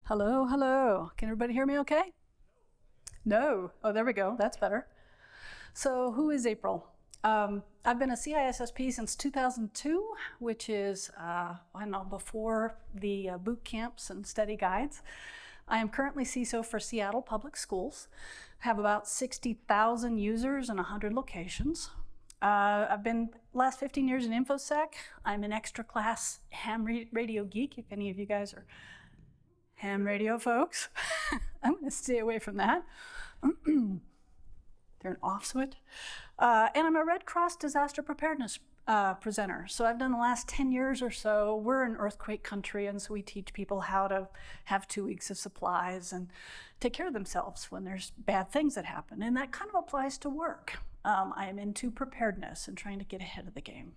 Hello, hello. Can everybody hear me okay? No. Oh, there we go. That's better. So who is April? I've been a CISSP since 2002, which is, I don't know, before the boot camps and study guides. I am currently CISO for Seattle Public Schools. I have about 60,000 users in 100 locations. I've been last 15 years in InfoSec. I'm an extra class ham radio geek, if any of you guys are ham radio folks. I'm going to stay away from that. They're an off switch. And I'm a Red Cross disaster preparedness presenter. So I've done the last 10 years or so. We're an earthquake country, and so we teach people how to have 2 weeks of supplies and take care of themselves when there's bad things that happen. And that kind of applies to work. I am into preparedness and trying to get ahead of the game.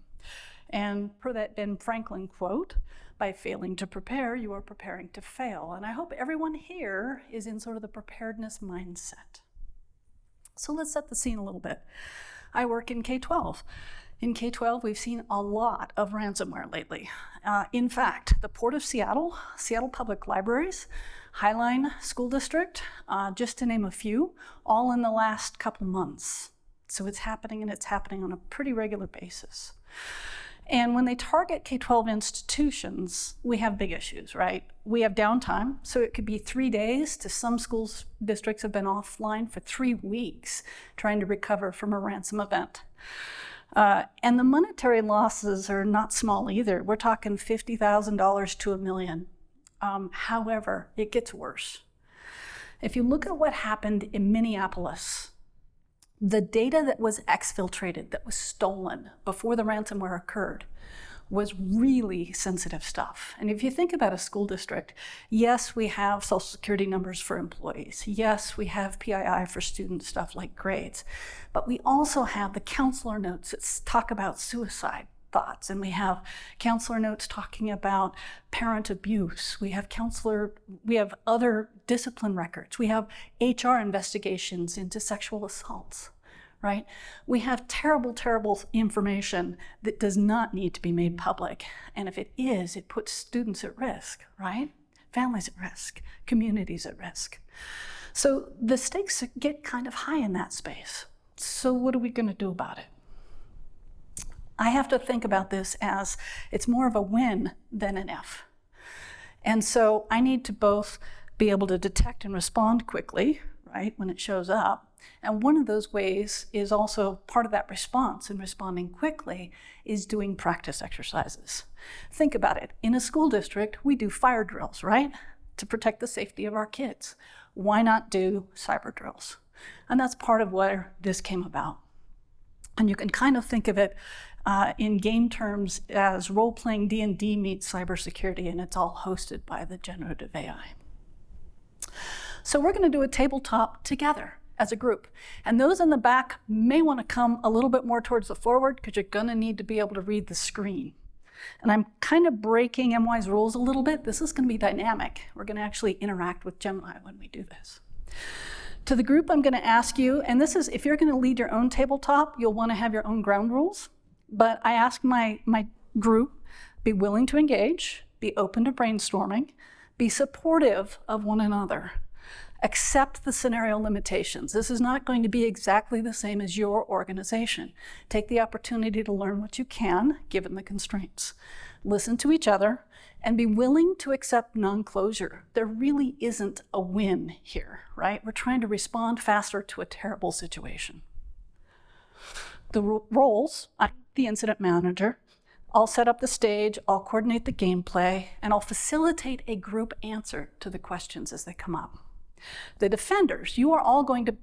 And per that Ben Franklin quote, by failing to prepare, you are preparing to fail. And I hope everyone here is in sort of the preparedness mindset. So let's set the scene a little bit. I work in K-12. In K-12, we've seen a lot of ransomware lately. In fact, the Port of Seattle, Seattle Public Libraries, Highline School District, just to name a few, all in the last couple months. So it's happening, and it's happening on a pretty regular basis. And when they target K-12 institutions, we have big issues, right? We have downtime, so it could be 3 days to some schools, districts have been offline for 3 weeks trying to recover from a ransom event. And the monetary losses are not small either. We're talking $50,000 to $1 million. However, it gets worse. If you look at what happened in Minneapolis, the data that was exfiltrated, that was stolen before the ransomware occurred, was really sensitive stuff. And if you think about a school district, yes, we have social security numbers for employees. Yes, we have PII for student stuff like grades. But we also have the counselor notes that talk about suicide thoughts. And we have counselor notes talking about parent abuse. We have other discipline records. We have HR investigations into sexual assaults, right? We have terrible, terrible information that does not need to be made public. And if it is, it puts students at risk, right? Families at risk, communities at risk. So the stakes get kind of high in that space. So what are we going to do about it? I have to think about this as it's more of a win than an if. And so I need to both be able to detect and respond quickly, right, when it shows up. And one of those ways is also part of that response and responding quickly is doing practice exercises. Think about it. In a school district, we do fire drills, right, to protect the safety of our kids. Why not do cyber drills? And that's part of where this came about. And you can kind of think of it in game terms as role-playing D&D meets cybersecurity, and it's all hosted by the generative AI. So we're going to do a tabletop together as a group. And those in the back may want to come a little bit more towards the forward because you're going to need to be able to read the screen. And I'm kind of breaking MY's rules a little bit. This is going to be dynamic. We're going to actually interact with Gemini when we do this. To the group, I'm going to ask you, and this is, if you're going to lead your own tabletop, you'll want to have your own ground rules. But I ask my group, be willing to engage, be open to brainstorming, be supportive of one another, accept the scenario limitations. This is not going to be exactly the same as your organization. Take the opportunity to learn what you can, given the constraints. Listen to each other, and be willing to accept non-closure. There really isn't a win here, right? We're trying to respond faster to a terrible situation. The roles, I'm the incident manager. I'll set up the stage, I'll coordinate the gameplay, and I'll facilitate a group answer to the questions as they come up. The defenders, you are all going to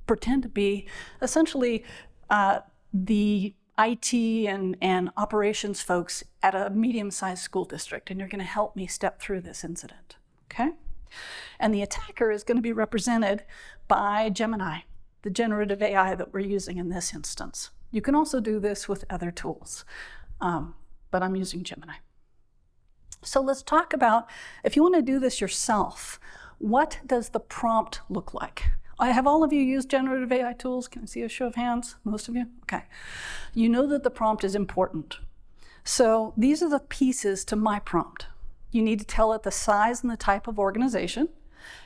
pretend to be essentially the IT and operations folks at a medium-sized school district, and you're going to help me step through this incident, okay? And the attacker is going to be represented by Gemini, the generative AI that we're using in this instance. You can also do this with other tools, but I'm using Gemini. So let's talk about, if you want to do this yourself, what does the prompt look like? Have all of you used generative AI tools? Can I see a show of hands? Most of you? Okay. You know that the prompt is important. So these are the pieces to my prompt. You need to tell it the size and the type of organization.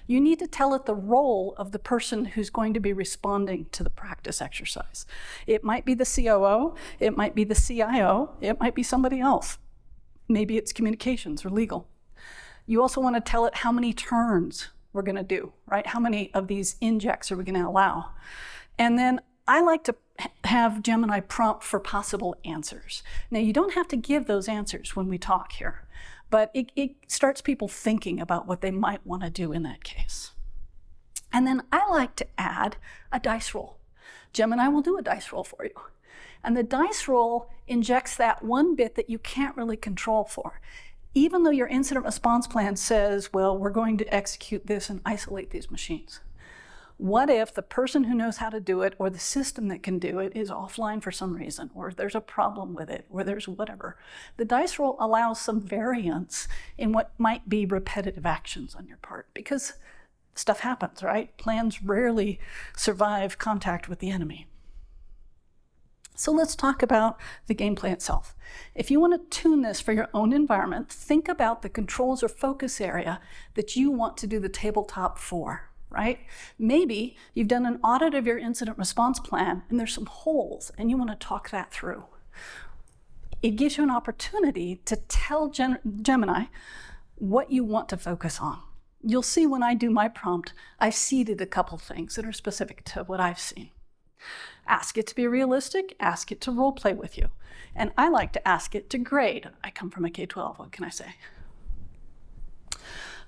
You need to tell it the role of the person who's going to be responding to the practice exercise. It might be the COO, it might be the CIO, it might be somebody else. Maybe it's communications or legal. You also want to tell it how many turns we're going to do, right? How many of these injects are we going to allow? And then I like to have Gemini prompt for possible answers. Now, you don't have to give those answers when we talk here, but it starts people thinking about what they might want to do in that case. And then I like to add a dice roll. Gemini will do a dice roll for you. And the dice roll injects that one bit that you can't really control for. Even though your incident response plan says, well, we're going to execute this and isolate these machines. What if the person who knows how to do it or the system that can do it is offline for some reason, or there's a problem with it, or there's whatever? The dice roll allows some variance in what might be repetitive actions on your part, because stuff happens, right? Plans rarely survive contact with the enemy. So let's talk about the gameplay itself. If you want to tune this for your own environment, think about the controls or focus area that you want to do the tabletop for, right? Maybe you've done an audit of your incident response plan and there's some holes and you want to talk that through. It gives you an opportunity to tell Gemini what you want to focus on. You'll see when I do my prompt, I've seeded a couple things that are specific to what I've seen. Ask it to be realistic, ask it to role play with you. And I like to ask it to grade. I come from a K-12, what can I say?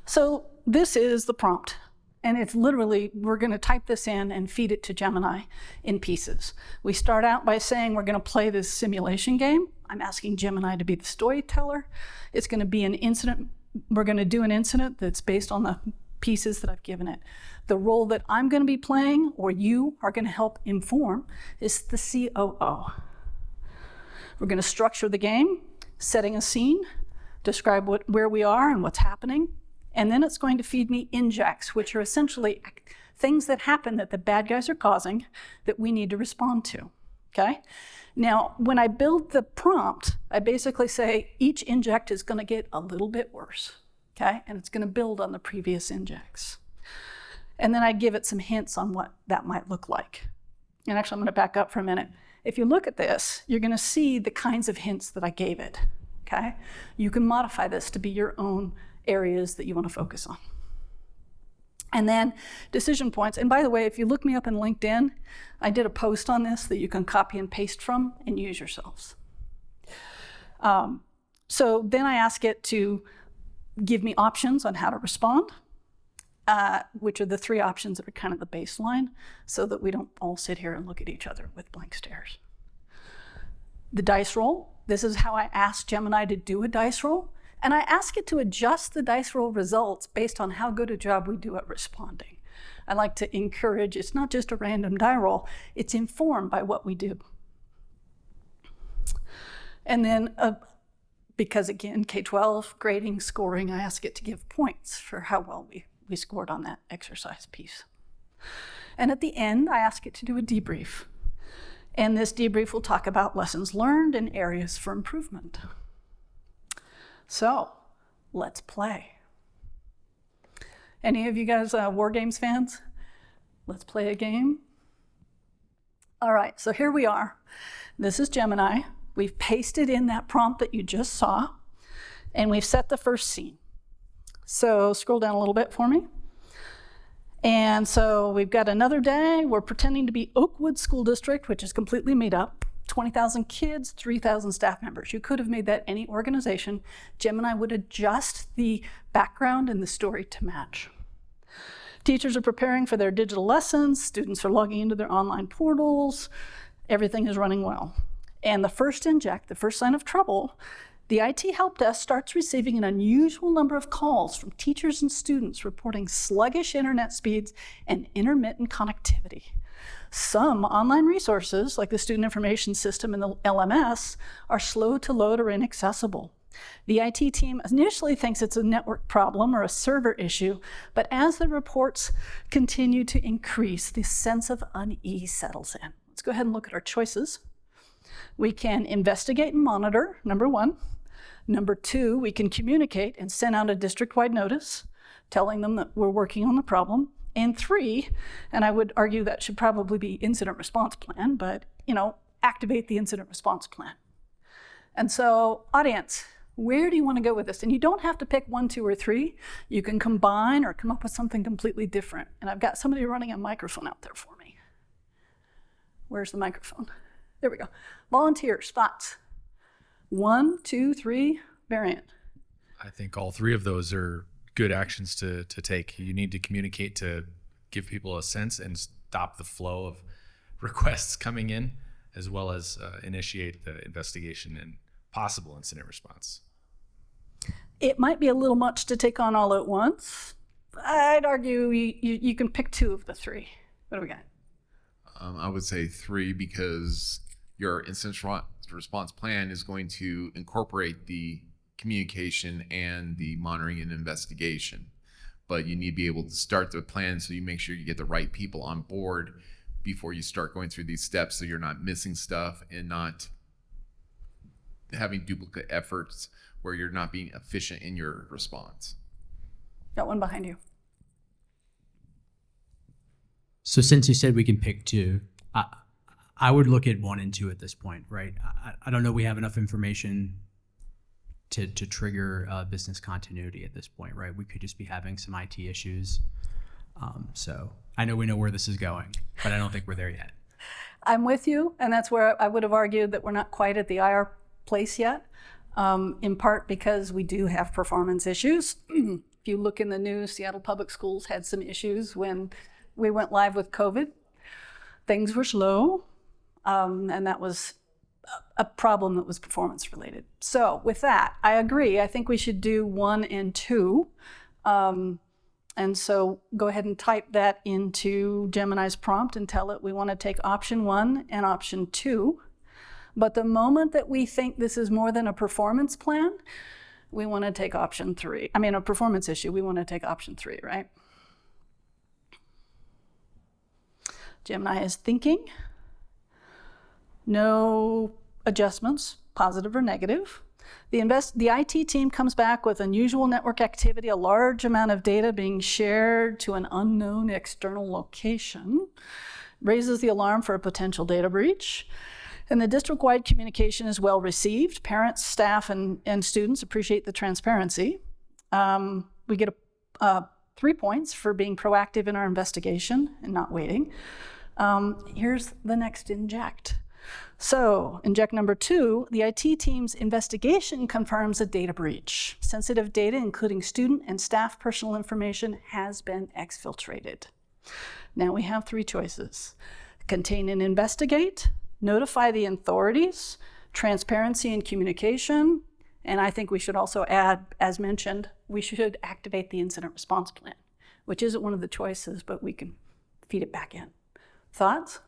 So this is the prompt. And it's literally, we're going to type this in and feed it to Gemini in pieces. We start out by saying we're going to play this simulation game. I'm asking Gemini to be the storyteller. It's going to be an incident. We're going to do an incident that's based on the pieces that I've given it. The role that I'm going to be playing, or you are going to help inform, is the COO. We're going to structure the game, setting a scene, describe where we are and what's happening, and then it's going to feed me injects, which are essentially things that happen that the bad guys are causing that we need to respond to, okay? Now, when I build the prompt, I basically say each inject is going to get a little bit worse, okay? And it's going to build on the previous injects. And then I give it some hints on what that might look like. And actually, I'm going to back up for a minute. If you look at this, you're going to see the kinds of hints that I gave it, okay? You can modify this to be your own areas that you want to focus on. And then decision points. And by the way, if you look me up in LinkedIn, I did a post on this that you can copy and paste from and use yourselves. So then I ask it to give me options on how to respond, which are the three options that are kind of the baseline, so that we don't all sit here and look at each other with blank stares. The dice roll. This is how I ask Gemini to do a dice roll. And I ask it to adjust the dice roll results based on how good a job we do at responding. I like to encourage, it's not just a random die roll, it's informed by what we do. And then, because again, K-12, grading, scoring, I ask it to give points for how well we scored on that exercise piece. And at the end, I ask it to do a debrief. And this debrief will talk about lessons learned and areas for improvement. So, let's play. Any of you guys War Games fans? Let's play a game. All right, so here we are. This is Gemini. We've pasted in that prompt that you just saw, and we've set the first scene. So scroll down a little bit for me. And so we've got another day. We're pretending to be Oakwood School District, which is completely made up. 20,000 kids, 3,000 staff members. You could have made that any organization. Gemini would adjust the background and the story to match. Teachers are preparing for their digital lessons. Students are logging into their online portals. Everything is running well. And the first inject, the first sign of trouble, the IT help desk starts receiving an unusual number of calls from teachers and students reporting sluggish internet speeds and intermittent connectivity. Some online resources, like the Student Information System and the LMS, are slow to load or inaccessible. The IT team initially thinks it's a network problem or a server issue, but as the reports continue to increase, the sense of unease settles in. Let's go ahead and look at our choices. We can investigate and monitor, number one. Number 2, we can communicate and send out a district-wide notice telling them that we're working on the problem. And 3, and I would argue that should probably be incident response plan, but activate the incident response plan. And so, audience, where do you want to go with this? And you don't have to pick 1, 2, or 3. You can combine or come up with something completely different. And I've got somebody running a microphone out there for me. Where's the microphone? There we go. Volunteers, thoughts? 1, 2, 3, variant. I think all 3 of those are good actions to take. You need to communicate to give people a sense and stop the flow of requests coming in, as well as initiate the investigation and possible incident response. It might be a little much to take on all at once. I'd argue you can pick 2 of the 3. What do we got? I would say 3, because your incident response plan is going to incorporate the communication and the monitoring and investigation. But you need to be able to start the plan so you make sure you get the right people on board before you start going through these steps, so you're not missing stuff and not having duplicate efforts where you're not being efficient in your response. Got one behind you. So since you said we can pick 2, I would look at 1 and 2 at this point, right? I don't know we have enough information to trigger business continuity at this point, right? We could just be having some IT issues. So I know we know where this is going, but I don't think we're there yet. I'm with you, and that's where I would have argued that we're not quite at the IR place yet, in part because we do have performance issues. If you look in the news, Seattle Public Schools had some issues when we went live with COVID. Things were slow, and that was a problem that was performance related. So with that, I agree. I think we should do 1 and 2. And so go ahead and type that into Gemini's prompt and tell it we want to take option 1 and option 2. But the moment that we think this is more than a performance plan, we want to take option 3. I mean, a performance issue, we want to take option 3, right? Gemini is thinking. No adjustments, positive or negative. The IT team comes back with unusual network activity, a large amount of data being shared to an unknown external location, raises the alarm for a potential data breach. And the district-wide communication is well received. Parents, staff, and students appreciate the transparency. We get 3 points for being proactive in our investigation and not waiting. Here's the next inject. So, inject number 2, the IT team's investigation confirms a data breach. Sensitive data, including student and staff personal information, has been exfiltrated. Now we have 3 choices. Contain and investigate, notify the authorities, transparency and communication, and I think we should also add, as mentioned, we should activate the incident response plan, which isn't one of the choices, but we can feed it back in. Thoughts?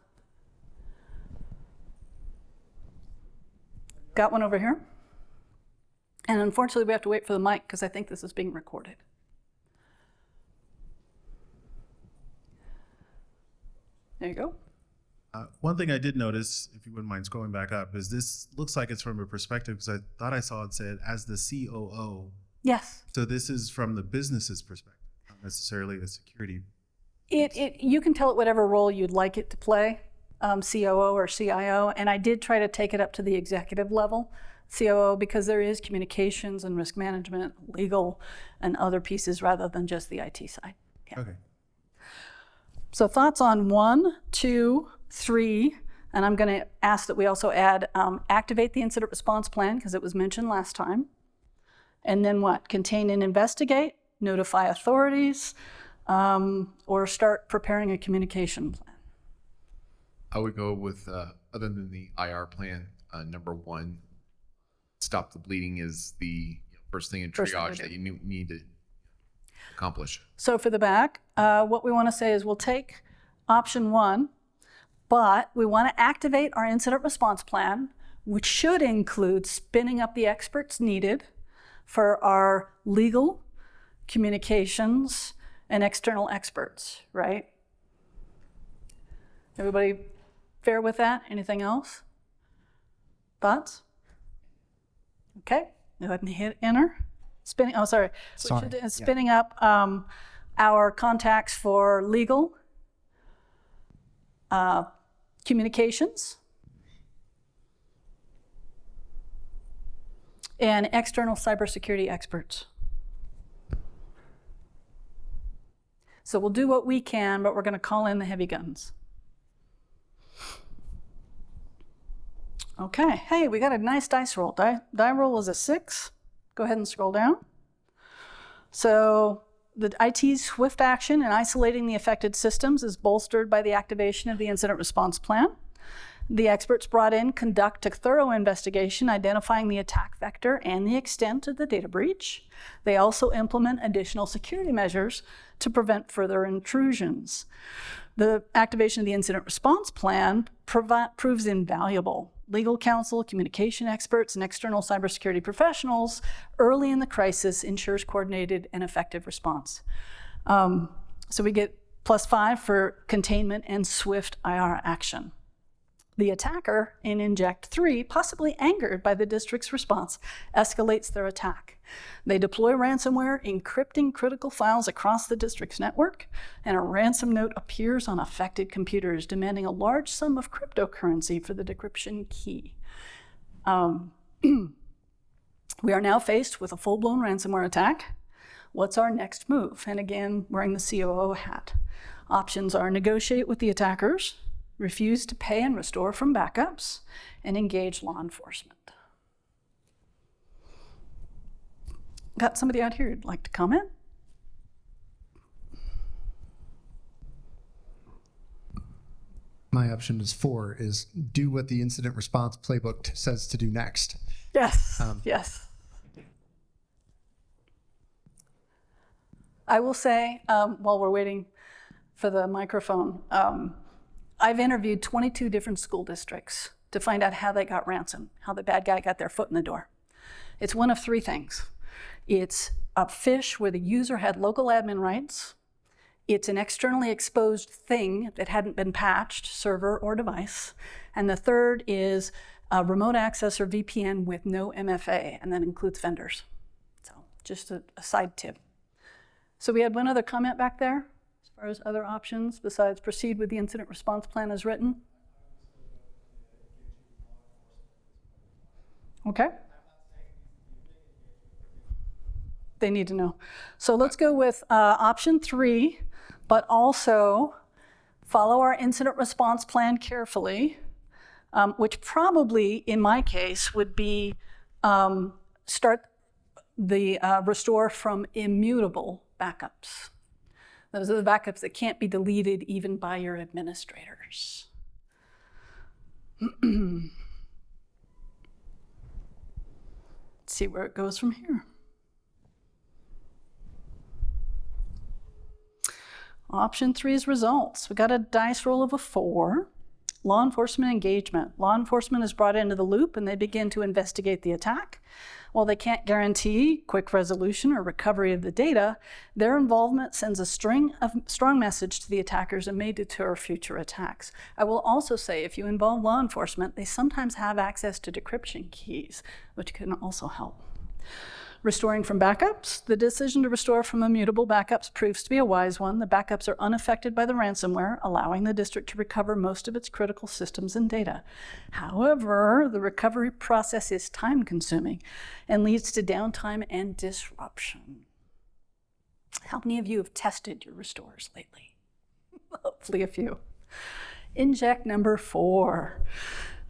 Got one over here. And unfortunately, we have to wait for the mic because I think this is being recorded. There you go. One thing I did notice, if you wouldn't mind scrolling back up, is this looks like it's from a perspective, because I thought I saw it said as the COO. Yes. So this is from the business's perspective, not necessarily the security. You can tell it whatever role you'd like it to play, COO or CIO, and I did try to take it up to the executive level, COO, because there is communications and risk management, legal, and other pieces rather than just the IT side. Yeah. Okay. So thoughts on 1, 2, 3, and I'm going to ask that we also add activate the incident response plan because it was mentioned last time. And then what? Contain and investigate, notify authorities, or start preparing a communication plan. I would go with, other than the IR plan, number 1, stop the bleeding is the first thing in triage that you need to accomplish. So for the back, what we want to say is we'll take option 1, but we want to activate our incident response plan, which should include spinning up the experts needed for our legal, communications, and external experts, right? Everybody fair with that? Anything else? Thoughts? Okay, Go ahead and hit enter. Spinning, oh, sorry. Sorry. Spinning up our contacts for legal, communications, and external cybersecurity experts. So we'll do what we can, but we're going to call in the heavy guns. Okay, hey, we got a nice dice roll. Die roll is a 6. Go ahead and scroll down. So the IT's swift action in isolating the affected systems is bolstered by the activation of the incident response plan. The experts brought in conduct a thorough investigation identifying the attack vector and the extent of the data breach. They also implement additional security measures to prevent further intrusions. The activation of the incident response plan proves invaluable. Legal counsel, communication experts, and external cybersecurity professionals early in the crisis ensures coordinated and effective response. So we get +5 for containment and swift IR action. The attacker in Inject 3, possibly angered by the district's response, escalates their attack. They deploy ransomware, encrypting critical files across the district's network, and a ransom note appears on affected computers, demanding a large sum of cryptocurrency for the decryption key. We are now faced with a full-blown ransomware attack. What's our next move? And again, wearing the COO hat. Options are negotiate with the attackers, refuse to pay and restore from backups, and engage law enforcement. Got somebody out here who'd like to comment? My option is 4, is do what the incident response playbook says to do next. Yes, yes. I will say, while we're waiting for the microphone, I've interviewed 22 different school districts to find out how they got ransomed, how the bad guy got their foot in the door. It's one of 3 things. It's a phish where the user had local admin rights. It's an externally exposed thing that hadn't been patched, server or device. And the third is a remote access or VPN with no MFA, and that includes vendors. So just a side tip. So we had one other comment back there. As far as other options besides proceed with the incident response plan as written? Okay. They need to know. So let's go with option 3, but also follow our incident response plan carefully, which probably, in my case, would be start the restore from immutable backups. Those are the backups that can't be deleted even by your administrators. Let's see where it goes from here. Option 3's results. We got a dice roll of a 4. Law enforcement engagement. Law enforcement is brought into the loop and they begin to investigate the attack. While they can't guarantee quick resolution or recovery of the data, their involvement sends a strong message to the attackers and may deter future attacks. I will also say, if you involve law enforcement, they sometimes have access to decryption keys, which can also help. Restoring from backups. The decision to restore from immutable backups proves to be a wise one. The backups are unaffected by the ransomware, allowing the district to recover most of its critical systems and data. However, the recovery process is time-consuming and leads to downtime and disruption. How many of you have tested your restores lately? Hopefully a few. Inject number 4.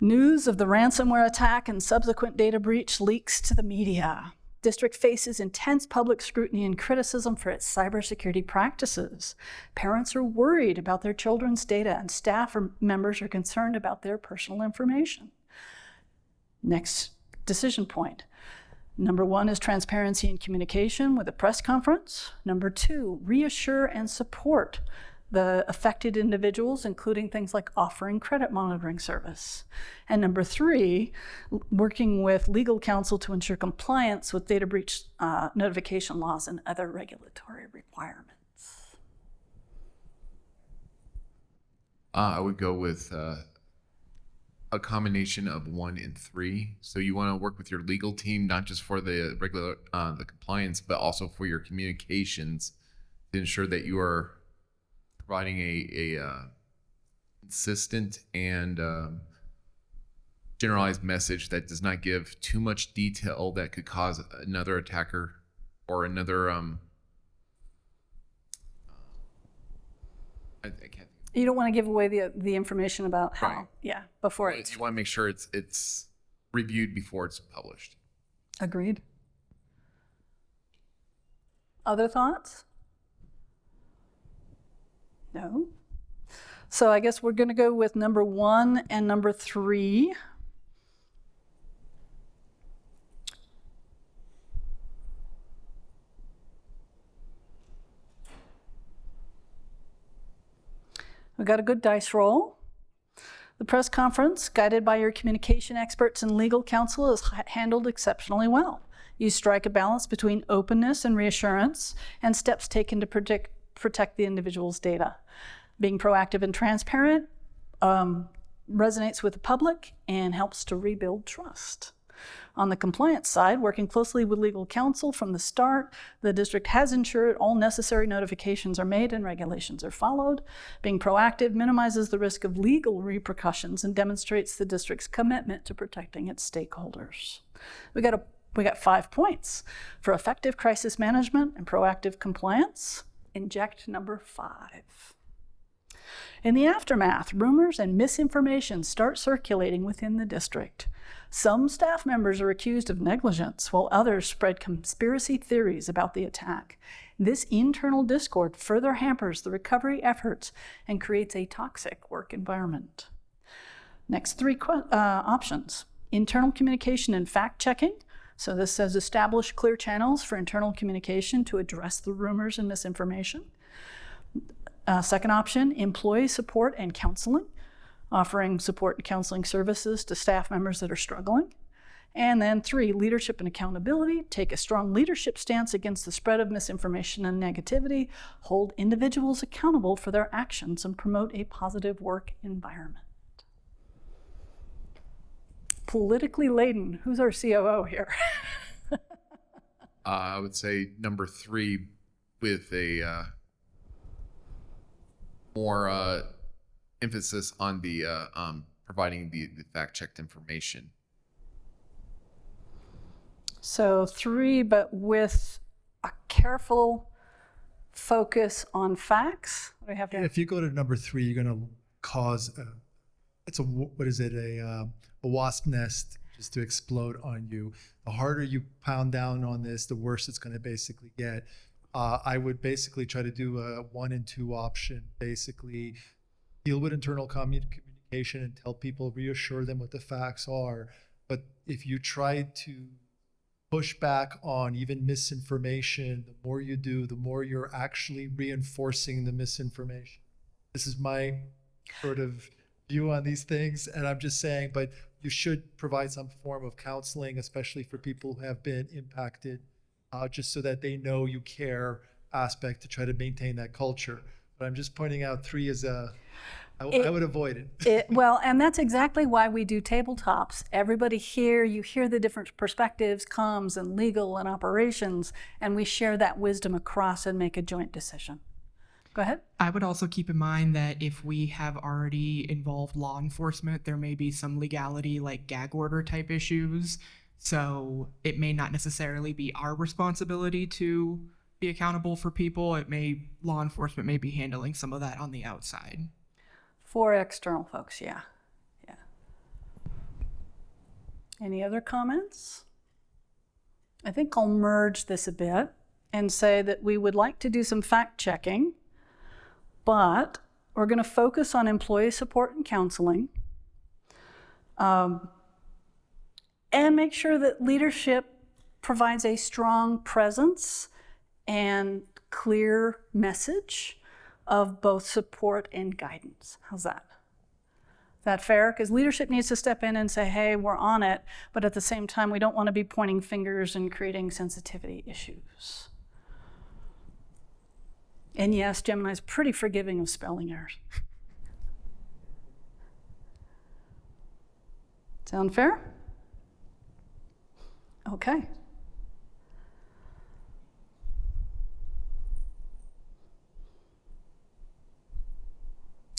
News of the ransomware attack and subsequent data breach leaks to the media. District faces intense public scrutiny and criticism for its cybersecurity practices. Parents are worried about their children's data, and staff members are concerned about their personal information. Next decision point. Number 1 is transparency and communication with a press conference. Number 2, reassure and support the affected individuals, including things like offering credit monitoring service. And number 3, working with legal counsel to ensure compliance with data breach notification laws and other regulatory requirements. I would go with a combination of 1 and 3. So you want to work with your legal team, not just for the regular the compliance, but also for your communications to ensure that you are providing a consistent and generalized message that does not give too much detail that could cause another attacker or another I can't. You don't want to give away the information about how, Right. yeah, before You it's want to make sure it's reviewed before it's published. agreed. Other thoughts? No. So I guess we're going to go with number 1 and number 3. We got a good dice roll. The press conference, guided by your communication experts and legal counsel, is handled exceptionally well. You strike a balance between openness and reassurance and steps taken to protect the individual's data. Being proactive and transparent resonates with the public and helps to rebuild trust. On the compliance side, working closely with legal counsel from the start, the district has ensured all necessary notifications are made and regulations are followed. Being proactive minimizes the risk of legal repercussions and demonstrates the district's commitment to protecting its stakeholders. We got 5 points. For effective crisis management and proactive compliance, inject number 5. In the aftermath, rumors and misinformation start circulating within the district. Some staff members are accused of negligence, while others spread conspiracy theories about the attack. This internal discord further hampers the recovery efforts and creates a toxic work environment. Next 3 options: internal communication and fact-checking. So this says establish clear channels for internal communication to address the rumors and misinformation. Second option, employee support and counseling, offering support and counseling services to staff members that are struggling. And then 3, leadership and accountability. Take a strong leadership stance against the spread of misinformation and negativity, hold individuals accountable for their actions, and promote a positive work environment. Politically laden. Who's our COO here? I would say number 3 with a more emphasis on the providing the fact-checked information. So 3, but with a careful focus on facts. What do we have here? If you go to number 3, you're going to cause a wasp nest just to explode on you. The harder you pound down on this, the worse it's going to basically get. I would basically try to do a 1 and 2 option. Basically, deal with internal communication and tell people, reassure them what the facts are. But if you try to push back on even misinformation, the more you do, the more you're actually reinforcing the misinformation. This is my sort of view on these things, and I'm just saying, but you should provide some form of counseling, especially for people who have been impacted, just so that they know you care aspect to try to maintain that culture. But I'm just pointing out 3 is I would avoid it. Well, and that's exactly why we do tabletops. Everybody here, you hear the different perspectives, comms and legal and operations, and we share that wisdom across and make a joint decision. Go ahead. I would also keep in mind that if we have already involved law enforcement, there may be some legality like gag order type issues. So it may not necessarily be our responsibility to be accountable for people. Law enforcement may be handling some of that on the outside. For external folks, yeah. Any other comments? I think I'll merge this a bit and say that we would like to do some fact checking, but we're going to focus on employee support and counseling, and make sure that leadership provides a strong presence and clear message of both support and guidance. How's that? Is that fair? Because leadership needs to step in and say, hey, we're on it, but at the same time, we don't want to be pointing fingers and creating sensitivity issues. And yes, Gemini's pretty forgiving of spelling errors. Sound fair? Okay.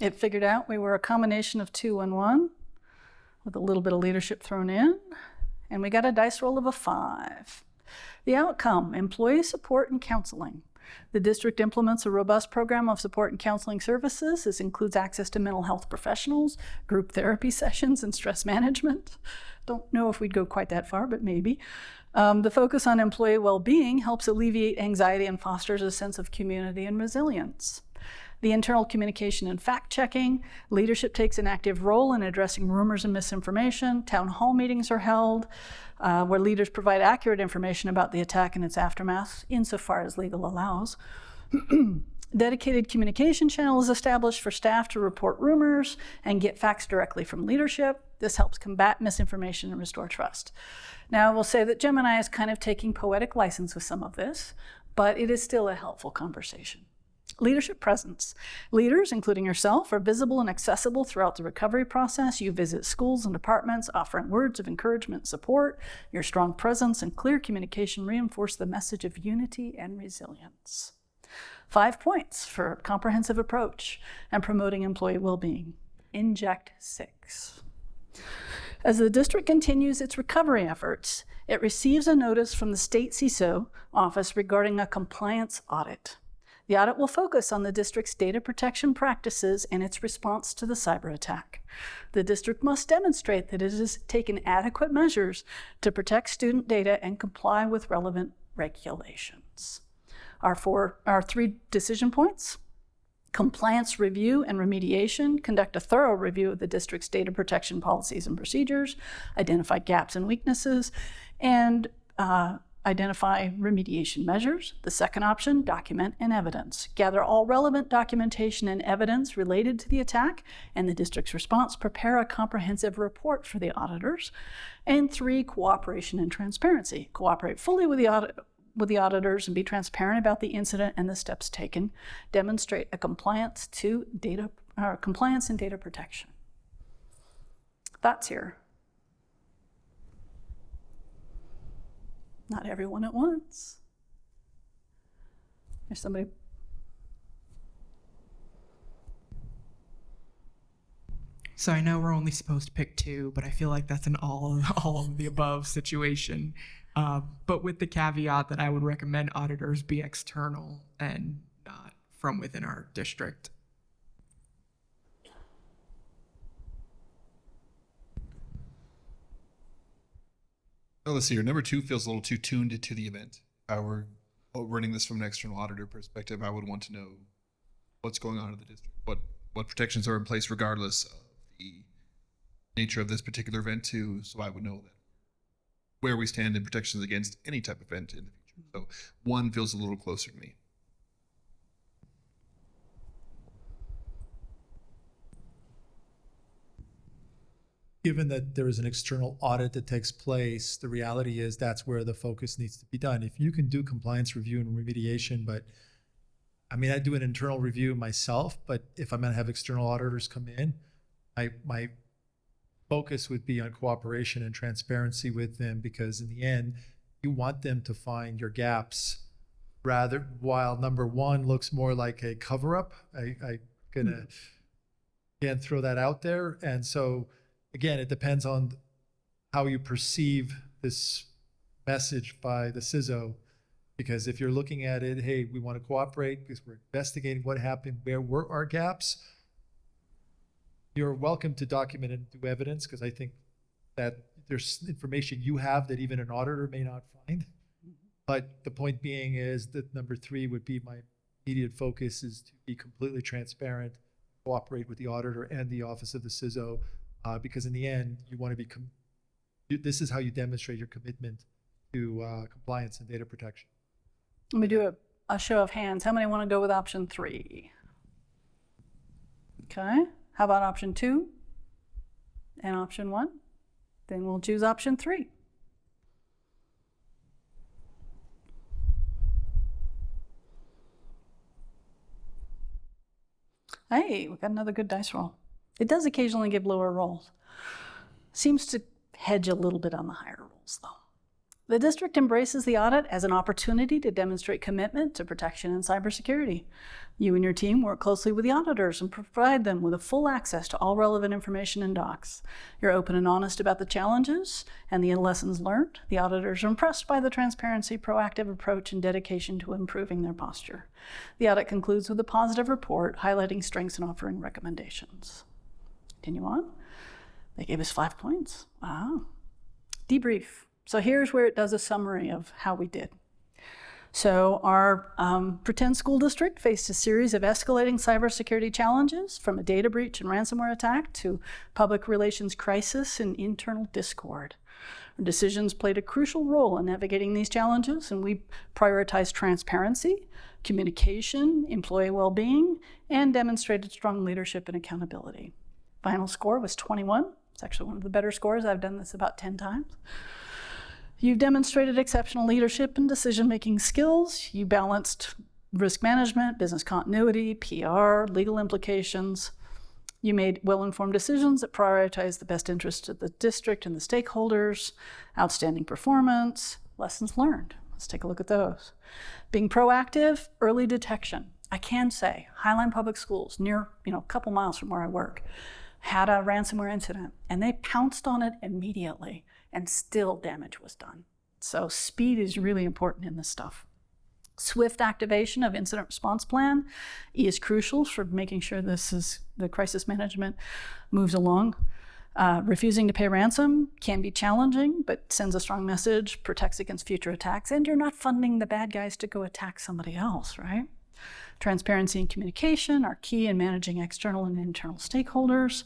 It figured out we were a combination of 2 and 1 with a little bit of leadership thrown in, and we got a dice roll of a 5. The outcome, employee support and counseling. The district implements a robust program of support and counseling services. This includes access to mental health professionals, group therapy sessions, and stress management. Don't know if we'd go quite that far, but maybe. The focus on employee well-being helps alleviate anxiety and fosters a sense of community and resilience. The internal communication and fact-checking. Leadership takes an active role in addressing rumors and misinformation. Town hall meetings are held where leaders provide accurate information about the attack and its aftermath, insofar as legal allows. Dedicated communication channel is established for staff to report rumors and get facts directly from leadership. This helps combat misinformation and restore trust. Now, I will say that Gemini is kind of taking poetic license with some of this, but it is still a helpful conversation. Leadership presence. Leaders, including yourself, are visible and accessible throughout the recovery process. You visit schools and departments, offering words of encouragement and support. Your strong presence and clear communication reinforce the message of unity and resilience. 5 points for a comprehensive approach and promoting employee well-being. Inject 6. As the district continues its recovery efforts, it receives a notice from the state CISO office regarding a compliance audit. The audit will focus on the district's data protection practices and its response to the cyber attack. The district must demonstrate that it has taken adequate measures to protect student data and comply with relevant regulations. Our 3 decision points: compliance review and remediation, conduct a thorough review of the district's data protection policies and procedures, identify gaps and weaknesses, and identify remediation measures. The second option, document and evidence. Gather all relevant documentation and evidence related to the attack and the district's response. Prepare a comprehensive report for the auditors. And 3, cooperation and transparency. Cooperate fully with the auditors and be transparent about the incident and the steps taken. Demonstrate a compliance and data protection. Thoughts here? Not everyone at once. There's somebody. So I know we're only supposed to pick 2, but I feel like that's an all of the above situation. But with the caveat that I would recommend auditors be external and not from within our district. Oh, let's see here. Number 2 feels a little too tuned into the event. If I were running this from an external auditor perspective, I would want to know what's going on in the district, what protections are in place regardless of the nature of this particular event too, so I would know that where we stand in protections against any type of event in the future. So 1 feels a little closer to me. Given that there is an external audit that takes place, the reality is that's where the focus needs to be done. If you can do compliance review and remediation, but I mean, I do an internal review myself, but if I'm gonna have external auditors come in, my focus would be on cooperation and transparency with them, because in the end, you want them to find your gaps rather, while number 1 looks more like a cover-up. I gonna, again, throw that out there. And so, again, it depends on how you perceive this message by the CISO, because if you're looking at it, hey, we want to cooperate because we're investigating what happened, where were our gaps, you're welcome to document and do evidence, because I think that there's information you have that even an auditor may not find. But the point being is that number 3 would be my immediate focus is to be completely transparent, cooperate with the auditor and the office of the CISO, because in the end, you want to be, this is how you demonstrate your commitment to compliance and data protection. Let me do a show of hands. How many want to go with option 3? Okay. How about option 2 and option 1? Then we'll choose option 3. Hey, we got another good dice roll. It does occasionally give lower rolls. Seems to hedge a little bit on the higher rules, though. The district embraces the audit as an opportunity to demonstrate commitment to protection and cybersecurity. You and your team work closely with the auditors and provide them with a full access to all relevant information and docs. You're open and honest about the challenges and the lessons learned. The auditors are impressed by the transparency, proactive approach, and dedication to improving their posture. The audit concludes with a positive report highlighting strengths and offering recommendations. Continue on. They gave us 5 points. Wow. Debrief. So here's where it does a summary of how we did. So our pretend school district faced a series of escalating cybersecurity challenges, from a data breach and ransomware attack to public relations crisis and internal discord. Our decisions played a crucial role in navigating these challenges, and we prioritized transparency, communication, employee well-being, and demonstrated strong leadership and accountability. Final score was 21. It's actually one of the better scores. I've done this about 10 times. You've demonstrated exceptional leadership and decision-making skills. You balanced risk management, business continuity, PR, legal implications. You made well-informed decisions that prioritize the best interests of the district and the stakeholders. Outstanding performance, lessons learned. Let's take a look at those. Being proactive, early detection. I can say Highline Public Schools, near, a couple miles from where I work, had a ransomware incident, and they pounced on it immediately, and still damage was done. So speed is really important in this stuff. Swift activation of incident response plan is crucial for making sure the crisis management moves along. Refusing to pay ransom can be challenging, but sends a strong message, protects against future attacks, and you're not funding the bad guys to go attack somebody else, right? Transparency and communication are key in managing external and internal stakeholders,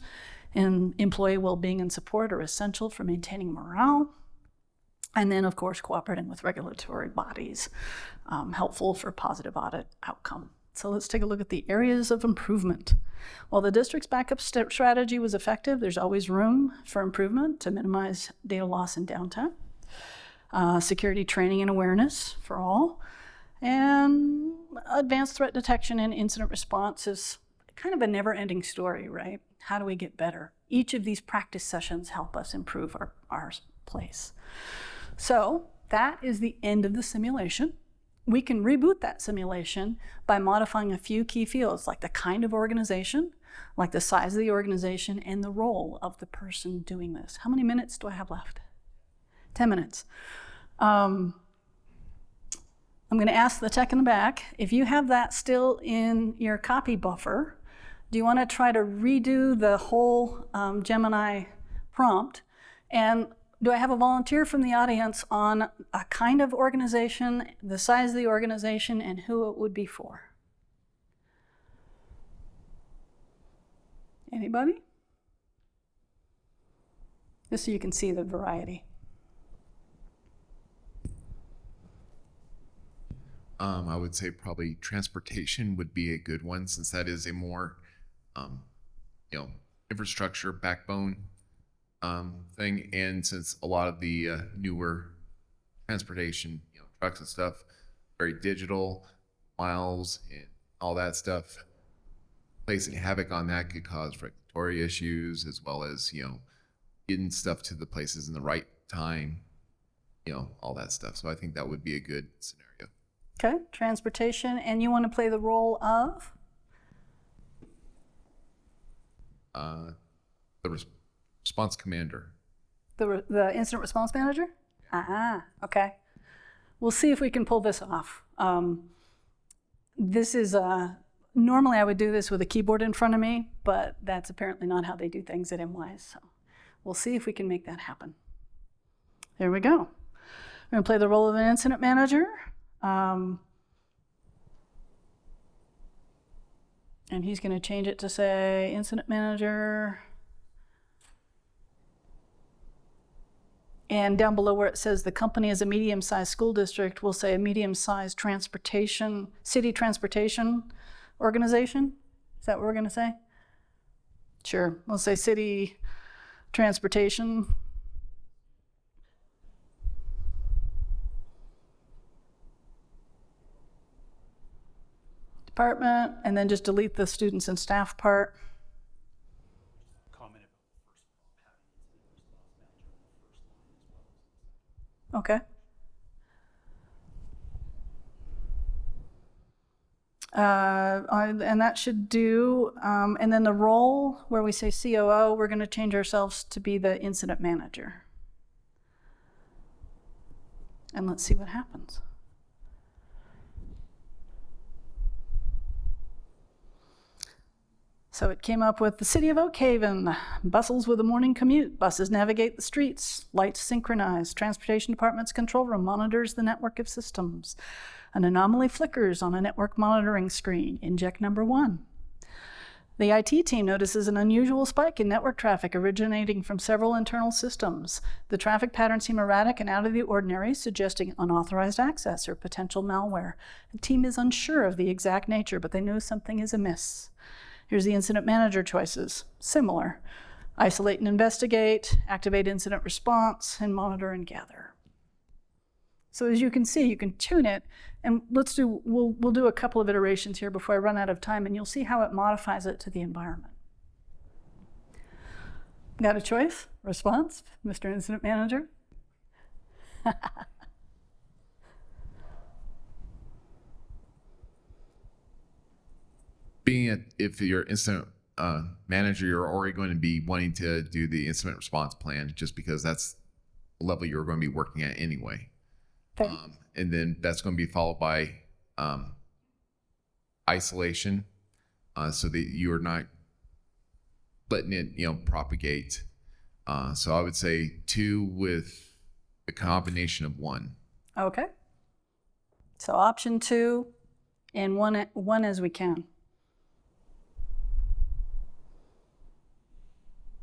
and employee well-being and support are essential for maintaining morale. And then, of course, cooperating with regulatory bodies, helpful for positive audit outcome. So let's take a look at the areas of improvement. While the district's backup strategy was effective, there's always room for improvement to minimize data loss and downtime. Security training and awareness for all. And advanced threat detection and incident response is kind of a never-ending story, right? How do we get better? Each of these practice sessions help us improve our place. So that is the end of the simulation. We can reboot that simulation by modifying a few key fields, like the kind of organization, like the size of the organization, and the role of the person doing this. How many minutes do I have left? 10 minutes. I'm going to ask the tech in the back, if you have that still in your copy buffer, do you want to try to redo the whole Gemini prompt? And do I have a volunteer from the audience on a kind of organization, the size of the organization, and who it would be for? Anybody? Just so you can see the variety. I would say probably transportation would be a good one, since that is a more, infrastructure backbone thing. And since a lot of the newer transportation, trucks and stuff, very digital, miles and all that stuff, placing havoc on that could cause regulatory issues, as well as, getting stuff to the places in the right time, all that stuff. So I think that would be a good scenario. Okay, transportation, and you want to play the role of? The response commander. The incident response manager? Okay. We'll see if we can pull this off. This is, normally I would do this with a keyboard in front of me, but that's apparently not how they do things at MWise. So we'll see if we can make that happen. There we go. We're going to play the role of an incident manager. And he's going to change it to say incident manager. And down below where it says the company is a medium-sized school district, we'll say a medium-sized city transportation organization. Is that what we're going to say? Sure. We'll say city transportation. Department, and then just delete the students and staff part. Okay. And that should do, and then the role where we say COO, we're going to change ourselves to be the incident manager. And let's see what happens. So it came up with the city of Oak Haven bustles with a morning commute. Buses navigate the streets. Lights synchronize. Transportation department's control room monitors the network of systems. An anomaly flickers on a network monitoring screen. Inject number 1. The IT team notices an unusual spike in network traffic originating from several internal systems. The traffic patterns seem erratic and out of the ordinary, suggesting unauthorized access or potential malware. The team is unsure of the exact nature, but they know something is amiss. Here's the incident manager choices. Similar. Isolate and investigate, activate incident response, and monitor and gather. So as you can see, you can tune it, and we'll do a couple of iterations here before I run out of time, and you'll see how it modifies it to the environment. Got a choice? Response, Mr. Incident Manager? If you're incident manager, you're already going to be wanting to do the incident response plan just because that's the level you're going to be working at anyway. And then that's going to be followed by isolation, so that you're not letting it propagate. So I would say 2 with a combination of 1. Okay. So option 2 and one as we can.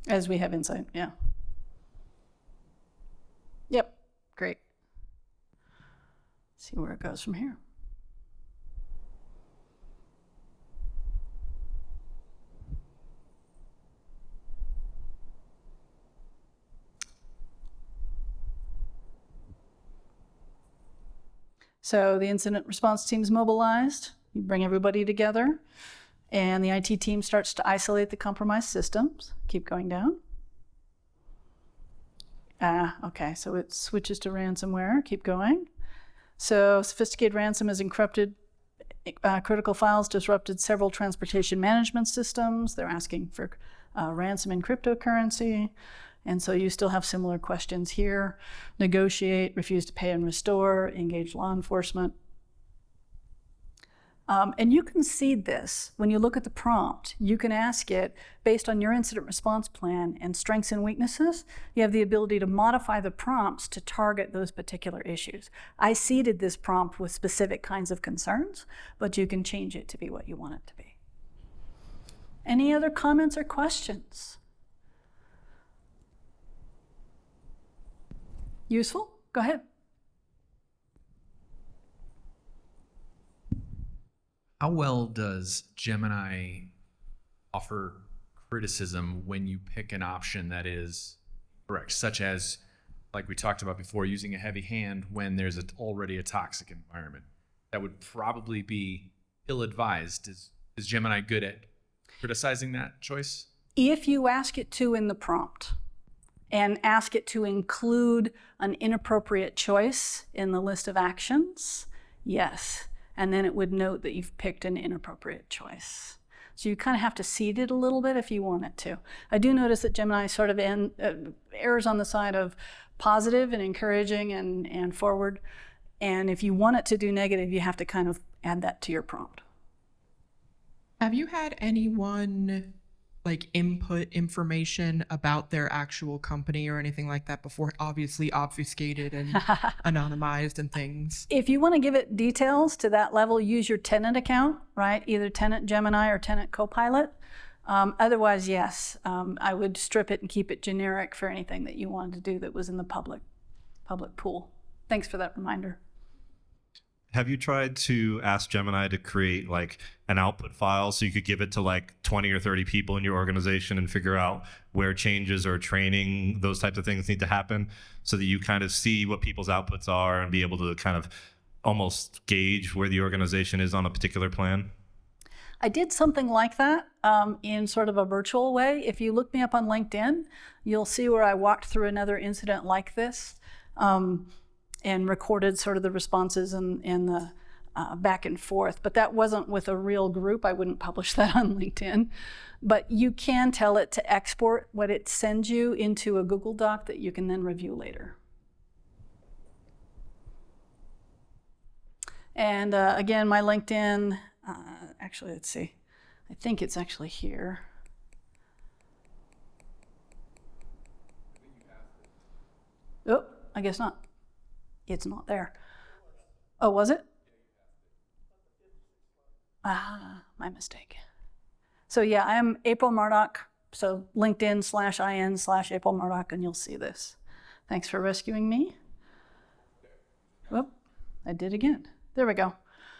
As we have insight, yeah. Yep, great. See where it goes from here. So the incident response team's mobilized. You bring everybody together, and the IT team starts to isolate the compromised systems. Keep going down. Okay, so it switches to ransomware. Keep going. So sophisticated ransom has encrypted critical files, disrupted several transportation management systems. They're asking for ransom in cryptocurrency. And so you still have similar questions here. Negotiate, refuse to pay and restore, engage law enforcement. And you can seed this when you look at the prompt. You can ask it based on your incident response plan and strengths and weaknesses. You have the ability to modify the prompts to target those particular issues. I seeded this prompt with specific kinds of concerns, but you can change it to be what you want it to be. Any other comments or questions? Useful? Go ahead. How well does Gemini offer criticism when you pick an option that is correct, such as, like we talked about before, using a heavy hand when there's already a toxic environment? That would probably be ill-advised. Is Gemini good at criticizing that choice? If you ask it to in the prompt and ask it to include an inappropriate choice in the list of actions, yes. And then it would note that you've picked an inappropriate choice. So you kind of have to seed it a little bit if you want it to. I do notice that Gemini sort of errs on the side of positive and encouraging and forward. And if you want it to do negative, you have to kind of add that to your prompt. Have you had anyone input information about their actual company or anything like that before? Obviously obfuscated and anonymized and things. If you want to give it details to that level, use your tenant account, right? Either tenant Gemini or tenant Copilot. Otherwise, yes, I would strip it and keep it generic for anything that you wanted to do that was in the public pool. Thanks for that reminder. Have you tried to ask Gemini to create an output file so you could give it to 20 or 30 people in your organization and figure out where changes or training, those types of things need to happen so that you kind of see what people's outputs are and be able to kind of almost gauge where the organization is on a particular plan? I did something like that in sort of a virtual way. If you look me up on LinkedIn, you'll see where I walked through another incident like this. and recorded sort of the responses and the back and forth. But that wasn't with a real group. I wouldn't publish that on LinkedIn. But you can tell it to export what it sends you into a Google Doc that you can then review later. And again, my LinkedIn, actually, let's see. I think it's actually here. Oh, I guess not. It's not there. Oh, was it? Ah, my mistake. So yeah, I'm April Mardock. So LinkedIn/IN/April Mardock, and you'll see this. Thanks for rescuing me. Whoop, I did again. There we go.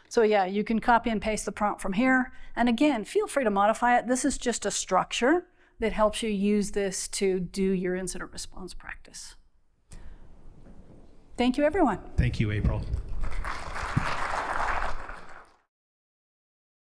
So yeah, you can copy and paste the prompt from here. And again, feel free to modify it. This is just a structure that helps you use this to do your incident response practice. Thank you, everyone. Thank you, April.